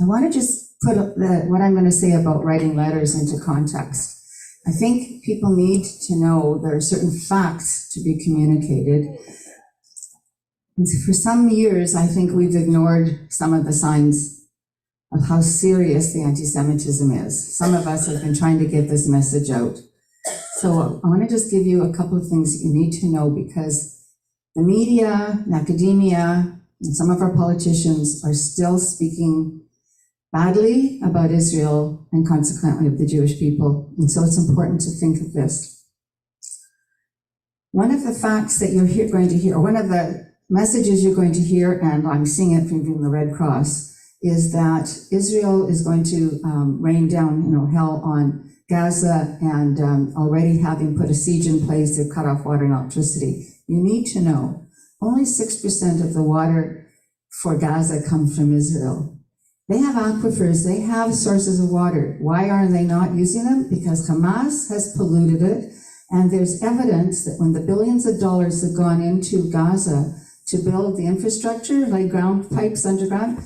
I want to just put what I'm going to say about writing letters into context. I think people need to know there are certain facts to be communicated. And for some years, I think we've ignored some of the signs of how serious the anti-Semitism is. Some of us have been trying to get this message out. So I want to just give you a couple of things that you need to know, because the media and academia and some of our politicians are still speaking badly about Israel and consequently of the Jewish people. And so it's important to think of this. One of the facts that you're going to hear, or one of the messages you're going to hear, and I'm seeing it from the Red Cross, is that Israel is going to rain down, hell on Gaza, and already having put a siege in place, they've cut off water and electricity. You need to know, only 6% of the water for Gaza comes from Israel. They have aquifers, they have sources of water. Why are they not using them? Because Hamas has polluted it, and there's evidence that when the billions of dollars have gone into Gaza to build the infrastructure, lay ground pipes underground,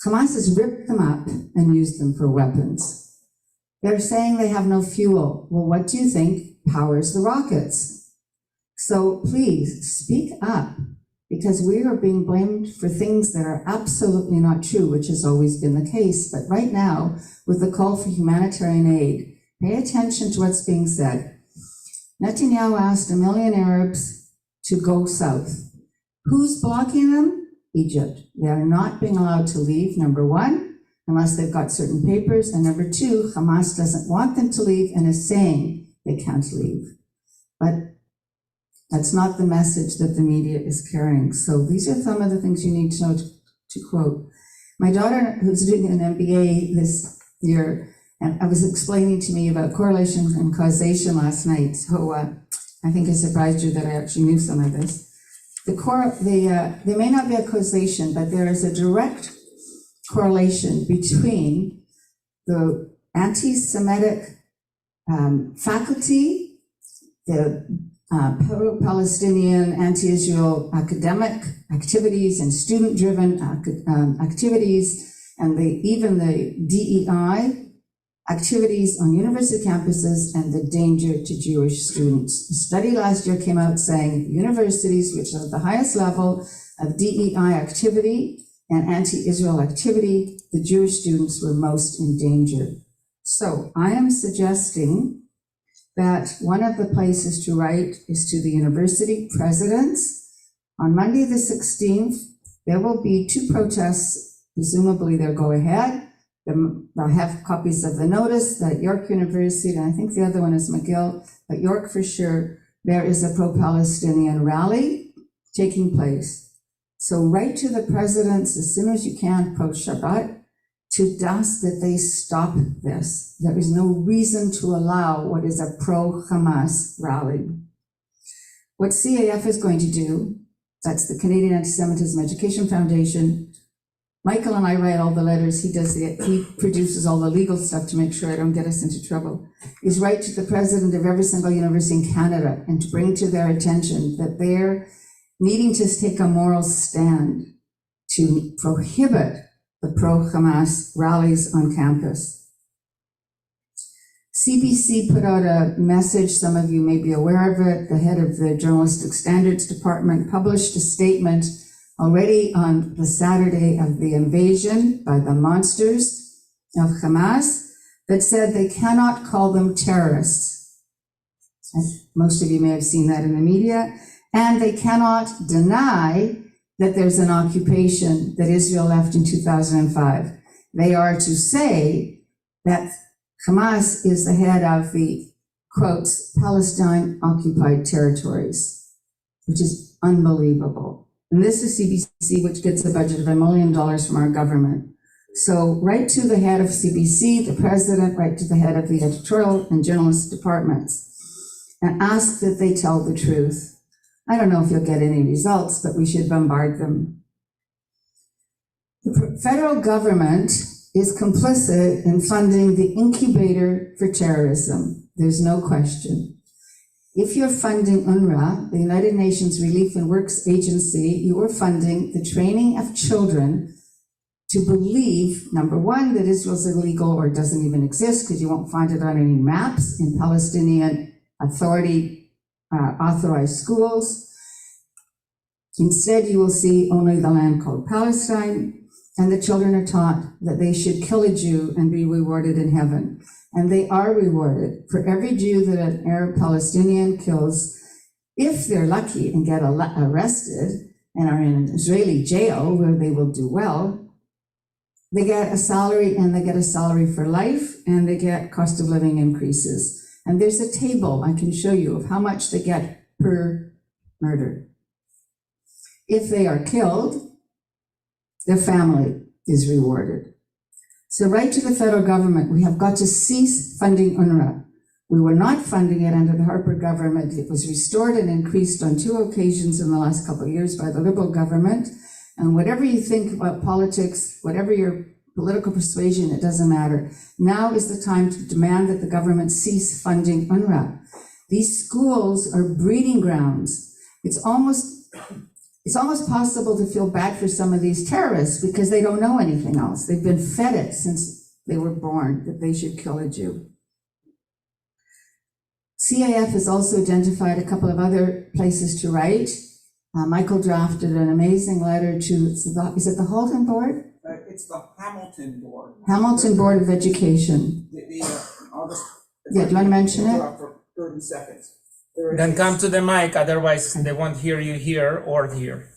Hamas has ripped them up and used them for weapons. They're saying they have no fuel. Well, what do you think powers the rockets? So please speak up, because we are being blamed for things that are absolutely not true, which has always been the case. But right now, with the call for humanitarian aid, pay attention to what's being said. Netanyahu asked 1 million Arabs to go south. Who's blocking them? Egypt. They are not being allowed to leave, number one, unless they've got certain papers, and number two, Hamas doesn't want them to leave and is saying they can't leave. But that's not the message that the media is carrying. So these are some of the things you need to know to quote. My daughter, who's doing an MBA this year, and I was explaining to me about correlation and causation last night. So I think it surprised you that I actually knew some of this. There may not be a causation, but there is a direct correlation between the anti-Semitic faculty, the pro-Palestinian, anti-Israel academic activities and student-driven activities, and even the DEI activities on university campuses, and the danger to Jewish students. A study last year came out saying universities, which are at the highest level of DEI activity and anti-Israel activity, the Jewish students were most in danger. So I am suggesting that one of the places to write is to the university presidents. On Monday the 16th, there will be 2 protests. Presumably they'll go ahead. They'll have copies of the notice that York University, and I think the other one is McGill, but York for sure, there is a pro-Palestinian rally taking place. So write to the presidents as soon as you can post-Shabbat to ask that they stop this. There is no reason to allow what is a pro-Hamas rally. What CAF is going to do, that's the Canadian Anti-Semitism Education Foundation. Michael and I write all the letters, he produces all the legal stuff to make sure I don't get us into trouble, is write to the president of every single university in Canada and to bring to their attention that they're needing to take a moral stand to prohibit the pro-Hamas rallies on campus. CBC put out a message, some of you may be aware of it. The head of the Journalistic Standards Department published a statement already on the Saturday of the invasion by the monsters of Hamas that said they cannot call them terrorists. Most of you may have seen that in the media. And they cannot deny that there's an occupation that Israel left in 2005. They are to say that Hamas is the head of the, quotes, Palestine occupied territories, which is unbelievable. And this is CBC, which gets a budget of $1 million from our government. So write to the head of CBC, the president, write to the head of the editorial and journalist departments, and ask that they tell the truth. I don't know if you'll get any results, but we should bombard them. The federal government is complicit in funding the incubator for terrorism. There's no question. If you're funding UNRWA, the United Nations Relief and Works Agency, you are funding the training of children to believe, number one, that Israel's illegal or doesn't even exist, because you won't find it on any maps in Palestinian Authority authorized schools. Instead, you will see only the land called Palestine, and the children are taught that they should kill a Jew and be rewarded in heaven. And they are rewarded. For every Jew that an Arab Palestinian kills, if they're lucky and get arrested and are in an Israeli jail where they will do well, they get a salary, and they get a salary for life, and they get cost of living increases. And there's a table I can show you of how much they get per murder. If they are killed, their family is rewarded. So right to the federal government, we have got to cease funding UNRWA. We were not funding it under the Harper government. It was restored and increased on 2 occasions in the last couple of years by the Liberal government. And whatever you think about politics, whatever your political persuasion, it doesn't matter. Now is the time to demand that the government cease funding UNRWA. These schools are breeding grounds. It's almost possible to feel bad for some of these terrorists because they don't know anything else. They've been fed it since they were born, that they should kill a Jew. CAF has also identified a couple of other places to write. Michael drafted an amazing letter to, is it the Halton Board? It's the Hamilton Board. Hamilton Board of Education. I'll just, Yeah, do you want to mention it? For 30 seconds. Then come to the mic, otherwise they won't hear you here or here.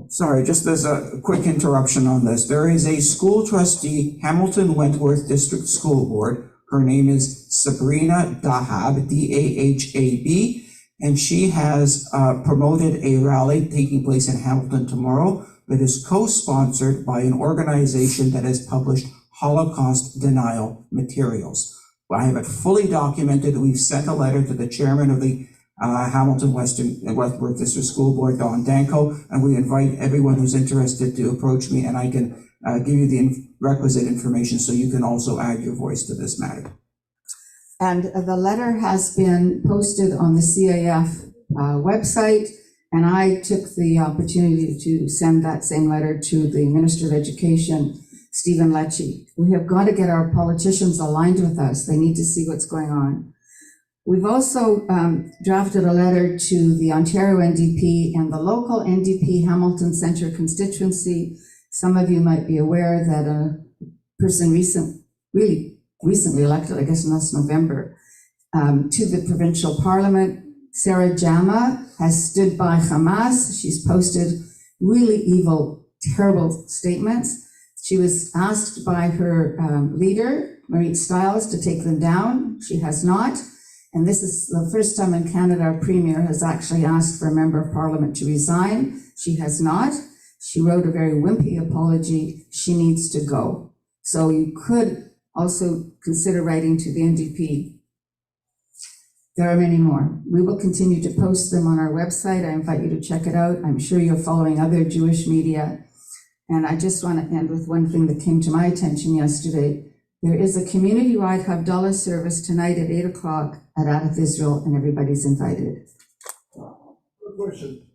Sorry, just as a quick interruption on this. There is a school trustee, Hamilton Wentworth District School Board. Her name is Sabrina Dahab, D-A-H-A-B, and she has promoted a rally taking place in Hamilton tomorrow that is co-sponsored by an organization that has published Holocaust denial materials. I have it fully documented. We've sent a letter to the chairman of the Hamilton Wentworth District School Board, Don Danko, and we invite everyone who's interested to approach me, and I can give you the requisite information so you can also add your voice to this matter. And the letter has been posted on the CAF website, and I took the opportunity to send that same letter to the Minister of Education, Stephen Lecce. We have got to get our politicians aligned with us. They need to see what's going on. We've also drafted a letter to the Ontario NDP and the local NDP Hamilton Centre constituency. Some of you might be aware that a person really recently elected, I guess last November, to the provincial parliament, Sarah Jama, has stood by Hamas. She's posted really evil, terrible statements. She was asked by her leader, Marit Stiles, to take them down. She has not. And this is the first time in Canada our Premier has actually asked for a member of Parliament to resign. She has not. She wrote a very wimpy apology. She needs to go. So you could also consider writing to the NDP. There are many more. We will continue to post them on our website. I invite you to check it out. I'm sure you're following other Jewish media. And I just want to end with one thing that came to my attention yesterday. There is a community-wide Havdalah service tonight at 8 o'clock at Adat Israel, and everybody's invited. Good question.